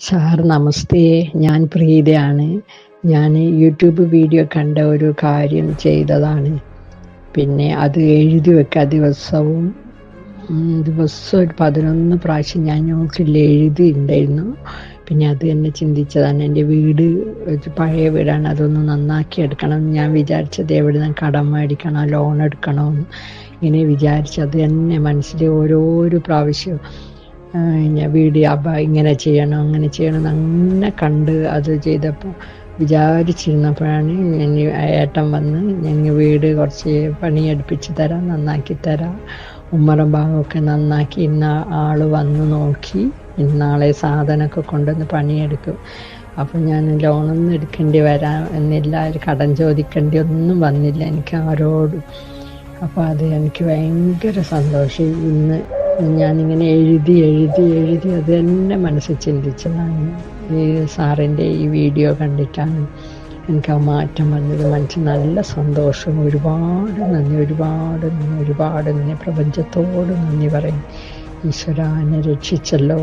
Sir നമസ്തേ. ഞാൻ പ്രീതയാണ്. ഞാൻ YouTube video കണ്ട ഒരു കാര്യം ചെയ്തതാണ്. പിന്നെ അത് എഴുതി വെക്കുക ദിവസവും. ദിവസം ഒരു 11 പ്രാവശ്യം ഞാൻ നോട്ടിൽ എഴുതിയിട്ടുണ്ടായിരുന്നു. പിന്നെ അത് തന്നെ ചിന്തിച്ചതാണ്. എൻ്റെ വീട് ഒരു പഴയ വീടാണ്, അതൊന്ന് നന്നാക്കി എടുക്കണം. ഞാൻ വിചാരിച്ചത് എവിടെ നിന്ന് കടം മേടിക്കണോ ലോൺ എടുക്കണോ ഇങ്ങനെ വിചാരിച്ചത് തന്നെ മനസ്സിൽ ഓരോരോ പ്രാവശ്യം ഞാൻ വീഡിയോ ഇങ്ങനെ ചെയ്യണം അങ്ങനെ ചെയ്യണം അങ്ങനെ കണ്ട് അത് ചെയ്തപ്പോൾ വിചാരിച്ചിരുന്നപ്പോഴാണ് ഏട്ടൻ വന്ന് ഞങ്ങൾ വീട് കുറച്ച് പണിയെടുപ്പിച്ച് തരാം, നന്നാക്കി തരാം, ഉമ്മറം ഭാഗമൊക്കെ നന്നാക്കി ഇന്ന ആൾ വന്ന് നോക്കി ഇന്നാളെ സാധനമൊക്കെ കൊണ്ടുവന്ന് പണിയെടുക്കും. അപ്പം ഞാൻ ലോണൊന്നും എടുക്കേണ്ടി വരാൻ എന്നില്ല, കടം ചോദിക്കേണ്ടി ഒന്നും വന്നില്ല എനിക്ക് ആരോടും. അപ്പോൾ അത് എനിക്ക് ഭയങ്കര സന്തോഷം. ഇന്ന് ഞാനിങ്ങനെ എഴുതി അത് തന്നെ മനസ്സിൽ ചിന്തിച്ചതാണ്. ഈ സാറിൻ്റെ ഈ വീഡിയോ കണ്ടിട്ടാണ് എനിക്ക് ആ മാറ്റം വന്നത്. മനസ്സിൽ നല്ല സന്തോഷം. ഒരുപാട് നന്ദി. പ്രപഞ്ചത്തോട് നന്ദി പറയും. ഈശ്വരാ എന്നെ രക്ഷിച്ചല്ലോ.